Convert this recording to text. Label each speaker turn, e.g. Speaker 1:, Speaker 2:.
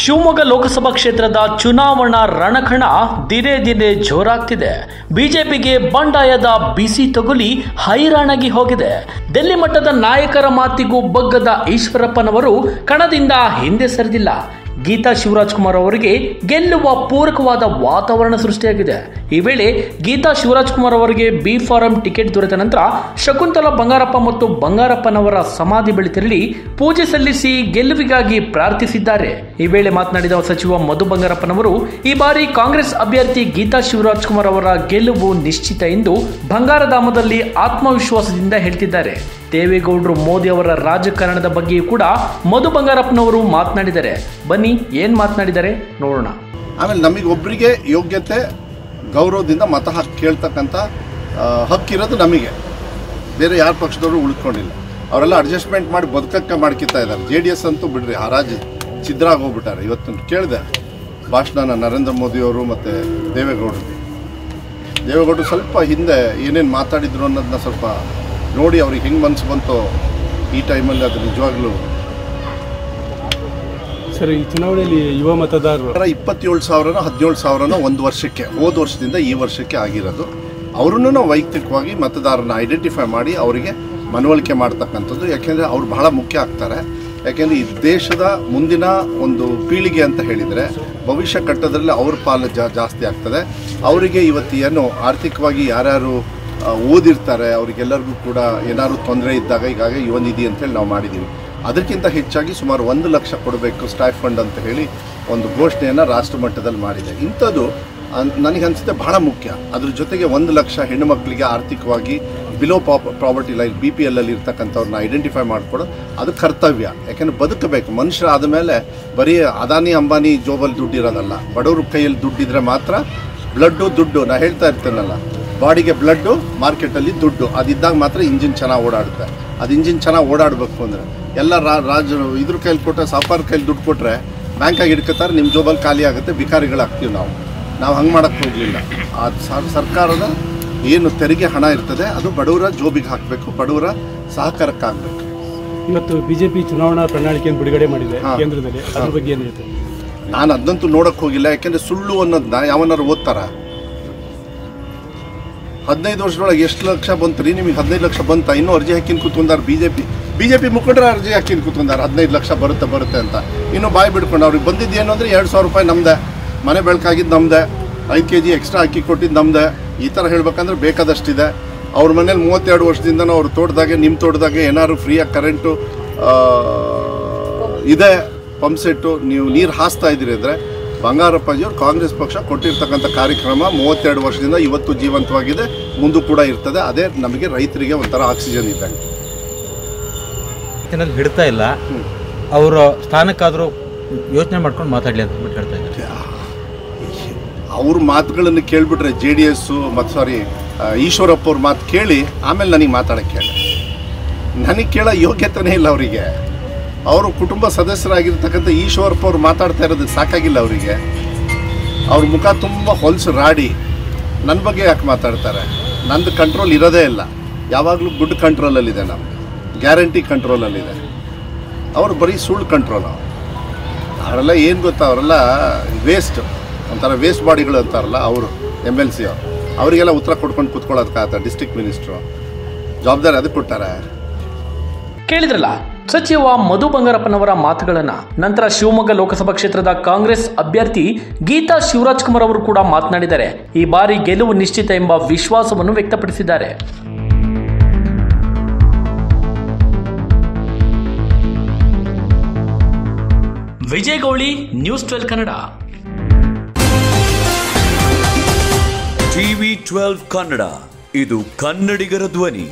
Speaker 1: ಶಿವಮೊಗ್ಗ ಲೋಕಸಭಾ ಕ್ಷೇತ್ರದ ಚುನಾವಣಾ ರಣಕಣ ದಿನೇ ದಿನೇ ಜೋರಾಗ್ತಿದೆ. ಬಿಜೆಪಿಗೆ ಬಂಡಾಯದ ಬಿಸಿ ತಗುಲಿ ಹೈರಾಣಾಗಿ ಹೋಗಿದೆ. ಡೆಲ್ಲಿ ಮಟ್ಟದ ನಾಯಕರ ಮಾತಿಗೂ ಬಗ್ಗದ ಈಶ್ವರಪ್ಪನವರು ಕಣದಿಂದ ಹಿಂದೆ ಸರಿದಿಲ್ಲ. ಗೀತಾ ಶಿವರಾಜ್ಕುಮಾರ್ ಅವರಿಗೆ ಗೆಲ್ಲುವ ಪೂರಕವಾದ ವಾತಾವರಣ ಸೃಷ್ಟಿಯಾಗಿದೆ. ಈ ವೇಳೆ ಗೀತಾ ಶಿವರಾಜ್ಕುಮಾರ್ ಅವರಿಗೆ ಬಿ ಫಾರಂ ಟಿಕೆಟ್ ದೊರೆತ ನಂತರ ಶಕುಂತಲಾ ಬಂಗಾರಪ್ಪ ಮತ್ತು ಬಂಗಾರಪ್ಪನವರ ಸಮಾಧಿ ಬಳಿ ತೆರಳಿ ಪೂಜೆ ಸಲ್ಲಿಸಿ ಗೆಲುವಿಗಾಗಿ ಪ್ರಾರ್ಥಿಸಿದ್ದಾರೆ. ಈ ವೇಳೆ ಮಾತನಾಡಿದ ಸಚಿವ ಮಧು ಬಂಗಾರಪ್ಪನವರು ಈ ಬಾರಿ ಕಾಂಗ್ರೆಸ್ ಅಭ್ಯರ್ಥಿ ಗೀತಾ ಶಿವರಾಜ್ಕುಮಾರ್ ಅವರ ಗೆಲುವು ನಿಶ್ಚಿತ ಎಂದು ಬಂಗಾರಧಾಮದಲ್ಲಿ ಆತ್ಮವಿಶ್ವಾಸದಿಂದ ಹೇಳ್ತಿದ್ದಾರೆ. ದೇವೇಗೌಡರು ಮೋದಿ ಅವರ ರಾಜಕಾರಣದ ಬಗ್ಗೆಯೂ ಕೂಡ ಮಧು ಬಂಗಾರಪ್ಪನವರು ಮಾತನಾಡಿದ್ದಾರೆ. ಬನ್ನಿ ಏನ್ ಮಾತನಾಡಿದ್ದಾರೆ ನೋಡೋಣ.
Speaker 2: ಆಮೇಲೆ ನಮಗೊಬ್ಬರಿಗೆ ಯೋಗ್ಯತೆ ಗೌರವದಿಂದ ಮತ ಹಾಕಿ ಕೇಳ್ತಕ್ಕಂಥ ಹಕ್ಕಿರೋದು ನಮಗೆ, ಬೇರೆ ಯಾರ ಪಕ್ಷದವರು ಉಳ್ಕೊಂಡಿಲ್ಲ. ಅವರೆಲ್ಲ ಅಡ್ಜಸ್ಟ್ಮೆಂಟ್ ಮಾಡಿ ಬದುಕಕ್ಕೆ ಮಾಡ್ಕಿತಾ ಇದ್ದಾರೆ. JDS ಅಂತೂ ಬಿಡ್ರಿ, ಹರಾಜು ಛಿದ್ರಾಗಿ ಹೋಗ್ಬಿಟ್ಟಾರೆ. ಇವತ್ತು ಕೇಳಿದೆ ಭಾಷಣ ನರೇಂದ್ರ ಮೋದಿಯವರು ಮತ್ತು ದೇವೇಗೌಡರು ಸ್ವಲ್ಪ ಹಿಂದೆ ಏನೇನು ಮಾತಾಡಿದ್ರು ಅನ್ನೋದನ್ನ ಸ್ವಲ್ಪ ನೋಡಿ ಅವ್ರಿಗೆ ಹೆಂಗೆ ಮನಸ್ಸು ಬಂತು ಈ ಟೈಮಲ್ಲಿ. ಅದು ನಿಜವಾಗ್ಲೂ
Speaker 3: ಸರ್, ಈ ಚುನಾವಣೆಯಲ್ಲಿ ಯುವ ಮತದಾರರು
Speaker 2: 27,000 17,000 ಒಂದು ವರ್ಷಕ್ಕೆ, ಹೋದ ವರ್ಷದಿಂದ ಈ ವರ್ಷಕ್ಕೆ ಆಗಿರೋದು. ಅವ್ರನ್ನೂ ನಾವು ವೈಯಕ್ತಿಕವಾಗಿ ಮತದಾರನ ಐಡೆಂಟಿಫೈ ಮಾಡಿ ಅವರಿಗೆ ಮನವೊಲಿಕೆ ಮಾಡ್ತಕ್ಕಂಥದ್ದು. ಯಾಕೆಂದರೆ ಅವ್ರು ಬಹಳ ಮುಖ್ಯ ಆಗ್ತಾರೆ. ಯಾಕೆಂದರೆ ಈ ದೇಶದ ಮುಂದಿನ ಒಂದು ಪೀಳಿಗೆ ಅಂತ ಹೇಳಿದರೆ ಭವಿಷ್ಯ ಕಟ್ಟೋದ್ರಲ್ಲಿ ಅವ್ರ ಪಾಲು ಜಾಸ್ತಿ ಆಗ್ತದೆ. ಅವರಿಗೆ ಇವತ್ತು ಏನು ಆರ್ಥಿಕವಾಗಿ ಯಾರ್ಯಾರು ಓದಿರ್ತಾರೆ ಅವರಿಗೆಲ್ಲರಿಗೂ ಕೂಡ ಏನಾದ್ರು ತೊಂದರೆ ಇದ್ದಾಗ ಈಗಾಗ ಯುವ ನಿಧಿ ಅಂತೇಳಿ ನಾವು ಮಾಡಿದ್ದೀವಿ. ಅದಕ್ಕಿಂತ ಹೆಚ್ಚಾಗಿ ಸುಮಾರು 1 ಲಕ್ಷ ಕೊಡಬೇಕು ಸ್ಟೈಫಂಡ್ ಅಂತ ಹೇಳಿ ಒಂದು ಘೋಷಣೆಯನ್ನು ರಾಷ್ಟ್ರ ಮಟ್ಟದಲ್ಲಿ ಮಾಡಿದೆ. ಇಂಥದ್ದು ನನಗನ್ಸುತ್ತೆ ಬಹಳ ಮುಖ್ಯ. ಅದ್ರ ಜೊತೆಗೆ 1 ಲಕ್ಷ ಹೆಣ್ಣು ಮಕ್ಕಳಿಗೆ ಆರ್ಥಿಕವಾಗಿ ಬಿಲೋ ಪ್ರಾಪರ್ಟಿ ಲೈನ್ BPL ಅಲ್ಲಿ ಇರ್ತಕ್ಕಂಥವ್ರನ್ನ ಐಡೆಂಟಿಫೈ ಮಾಡ್ಕೊಡೋದು ಅದು ಕರ್ತವ್ಯ. ಯಾಕೆಂದರೆ ಬದುಕಬೇಕು. ಮನುಷ್ಯರಾದ ಮೇಲೆ ಬರೀ ಅದಾನಿ ಅಂಬಾನಿ ಜೋಬಲ್ಲಿ ದುಡ್ಡಿರೋದಲ್ಲ, ಬಡವ್ರ ಕೈಯಲ್ಲಿ ದುಡ್ಡಿದ್ರೆ ಮಾತ್ರ ದುಡ್ಡು ನಾ ಹೇಳ್ತಾ ಇರ್ತೇನಲ್ಲ, ಬಾಡಿಗೆ ಬ್ಲಡ್ಡು, ಮಾರ್ಕೆಟಲ್ಲಿ ದುಡ್ಡು, ಅದಿದ್ದಾಗ ಮಾತ್ರ ಇಂಜಿನ್ ಚೆನ್ನಾಗಿ ಓಡಾಡುತ್ತೆ. ಅದು ಇಂಜಿನ್ ಚೆನ್ನಾಗಿ ಓಡಾಡಬೇಕು ಅಂದರೆ ಎಲ್ಲ ರಾಜರು ಇದ್ರ ಕೈಲಿ ಕೊಟ್ಟರೆ, ಸಾಫ್ಟ್ವೇರ್ ಕೈಲಿ ದುಡ್ಡು ಕೊಟ್ಟರೆ ಬ್ಯಾಂಕಾಗಿ ಇಟ್ಕೋತಾರೆ, ನಿಮ್ಮ ಜೋಬಲ್ಲಿ ಖಾಲಿ ಆಗುತ್ತೆ, ಭಿಕಾರಿಗಳಾಗ್ತೀವಿ ನಾವು ಹಂಗೆ ಮಾಡೋಕ್ಕೆ ಹೋಗಲಿಲ್ಲ. ಆ ಸರ್ಕಾರದ ಏನು ತೆರಿಗೆ ಹಣ ಇರ್ತದೆ ಅದು ಬಡವರ ಜೋಬಿಗೆ ಹಾಕಬೇಕು, ಬಡವರ ಸಹಕಾರಕ್ಕಾಗಬೇಕು.
Speaker 3: ಇವತ್ತು ಬಿಜೆಪಿ ಚುನಾವಣಾ ಪ್ರಣಾಳಿಕೆಯನ್ನು ಬಿಡುಗಡೆ ಮಾಡಿದೆ ಕೇಂದ್ರದಲ್ಲಿ, ಅದ್ರ ಬಗ್ಗೆ ಏನು ಹೇಳ್ತಾರೆ?
Speaker 2: ನಾನು ಅದಂತೂ ನೋಡೋಕ್ಕೆ ಹೋಗಿಲ್ಲ. ಯಾಕೆಂದರೆ ಸುಳ್ಳು ಅನ್ನೋದನ್ನ ಯಾವನಾರು ಓದ್ತಾರ? 15 ವರ್ಷದೊಳಗೆ ಎಷ್ಟು ಲಕ್ಷ ಬಂತು ರೀ? ನಿಮಗೆ 15 ಲಕ್ಷ ಬಂತ? ಇನ್ನೂ ಅರ್ಜಿ ಹಾಕಿನ ಕೂತ್ಕೊಂಡಾರ ಬಿಜೆಪಿ ಮುಖಂಡರ ಅರ್ಜಿ ಹಾಕಿನ ಕೂತ್ಕೊಂಡಾರ 15 ಲಕ್ಷ ಬರುತ್ತೆ ಅಂತ. ಇನ್ನೂ ಬಾಯಿ ಬಿಡ್ಕೊಂಡು ಅವ್ರಿಗೆ ಬಂದಿದ್ದು ಏನು ಅಂದರೆ 2,000 ರೂಪಾಯಿ ನಮ್ಮದೇ, ಮನೆ ಬೆಳಕಾಗಿದ್ದು ನಮ್ಮದೇ, 5 kg ಎಕ್ಸ್ಟ್ರಾ ಅಕ್ಕಿ ಕೊಟ್ಟಿದ್ದು ನಮ್ಮದೇ. ಈ ಥರ ಹೇಳ್ಬೇಕಂದ್ರೆ ಬೇಕಾದಷ್ಟಿದೆ. ಅವ್ರ ಮನೇಲಿ 32 ವರ್ಷದಿಂದನೂ ಅವ್ರ ತೋಟದಾಗೆ, ನಿಮ್ಮ ತೋಟದಾಗೆ ಏನಾದ್ರು ಫ್ರೀಯಾಗಿ ಕರೆಂಟು ಇದೆ, ಪಂಪ್ ಸೆಟ್ಟು, ನೀವು ನೀರು ಹಾಸ್ತಾ ಇದ್ದೀರಿ ಅಂದರೆ ಬಂಗಾರಪ್ಪಾಜಿಯವರು ಕಾಂಗ್ರೆಸ್ ಪಕ್ಷ ಕೊಟ್ಟಿರ್ತಕ್ಕಂಥ ಕಾರ್ಯಕ್ರಮ 32 ವರ್ಷದಿಂದ ಇವತ್ತು ಜೀವಂತವಾಗಿದೆ, ಮುಂದೂ ಕೂಡ ಇರ್ತದೆ. ಅದೇ ನಮಗೆ ರೈತರಿಗೆ ಒಂಥರ ಆಕ್ಸಿಜನ್ ಇದ್ದಂಗೆ.
Speaker 4: ಹಿಡ್ತಾ ಇಲ್ಲ, ಅವರ ಸ್ಥಾನಕ್ಕಾದರೂ ಯೋಚನೆ ಮಾಡ್ಕೊಂಡು ಮಾತಾಡಲಿ ಅಂತ ಬಿಟ್ಟು ಹೇಳ್ತಾ ಇದ್ದಾರೆ.
Speaker 2: ಅವ್ರ ಮಾತುಗಳನ್ನು ಕೇಳಿಬಿಟ್ರೆ JDS ಮತ್ತು ಈಶ್ವರಪ್ಪ ಅವ್ರ ಮಾತು ಕೇಳಿ ಆಮೇಲೆ ನನಗೆ ಮಾತಾಡೋಕ್ಕೆ ಹೇಳಿ. ನನಗೆ ಕೇಳೋ ಯೋಗ್ಯತೆನೇ ಇಲ್ಲ ಅವರಿಗೆ. ಅವರು ಕುಟುಂಬ ಸದಸ್ಯರಾಗಿರ್ತಕ್ಕಂಥ ಈಶ್ವರಪ್ಪ ಅವ್ರು ಮಾತಾಡ್ತಾ ಇರೋದಕ್ಕೆ ಸಾಕಾಗಿಲ್ಲ ಅವರಿಗೆ. ಅವ್ರ ಮುಖ ತುಂಬ ಹೊಲಸು ರಾಡಿ ನನ್ನ ಬಗ್ಗೆ ಯಾಕೆ ಮಾತಾಡ್ತಾರೆ? ನಂದು ಕಂಟ್ರೋಲ್ ಇರೋದೇ ಇಲ್ಲ, ಯಾವಾಗಲೂ ಗುಡ್ ಕಂಟ್ರೋಲಲ್ಲಿದೆ, ನಮ್ಮದು ಗ್ಯಾರಂಟಿ ಕಂಟ್ರೋಲಲ್ಲಿದೆ. ಅವರು ಬರೀ ಸುಳ್ಳು ಕಂಟ್ರೋಲ್. ಅವರೆಲ್ಲ ಏನು ಗೊತ್ತಾ, ಅವರೆಲ್ಲ ವೇಸ್ಟ್, ಒಂಥರ ವೇಸ್ಟ್ ಬಾಡಿಗಳು ಅಂತಾರಲ್ಲ, ಅವರು MLC ಅವರಿಗೆಲ್ಲ ಉತ್ತರ ಕೊಡ್ಕೊಂಡು ಕೂತ್ಕೊಳ್ಳೋದಕ್ಕಾಗತ್ತ? ಡಿಸ್ಟ್ರಿಕ್ಟ್ ಮಿನಿಸ್ಟ್ರು ಜವಾಬ್ದಾರಿ ಅದಕ್ಕೆ ಕೊಟ್ಟಾರೆ.
Speaker 1: ಕೇಳಿದ್ರಲ್ಲ ಸಚಿವ ಮಧು ಬಂಗಾರಪ್ಪನವರ ಮಾತುಗಳನ್ನ. ನಂತರ ಶಿವಮೊಗ್ಗ ಲೋಕಸಭಾ ಕ್ಷೇತ್ರದ ಕಾಂಗ್ರೆಸ್ ಅಭ್ಯರ್ಥಿ ಗೀತಾ ಶಿವರಾಜ್ಕುಮಾರ್ ಅವರು ಕೂಡ ಮಾತನಾಡಿದ್ದಾರೆ. ಈ ಬಾರಿ ಗೆಲುವು ನಿಶ್ಚಿತ ಎಂಬ ವಿಶ್ವಾಸವನ್ನು ವ್ಯಕ್ತಪಡಿಸಿದ್ದಾರೆ. ವಿಜಯ್ ಗೌಳಿ, ನ್ಯೂಸ್ 12 ಕನ್ನಡ.
Speaker 5: TV 12 ಕನ್ನಡ, ಇದು ಕನ್ನಡಿಗರ ಧ್ವನಿ.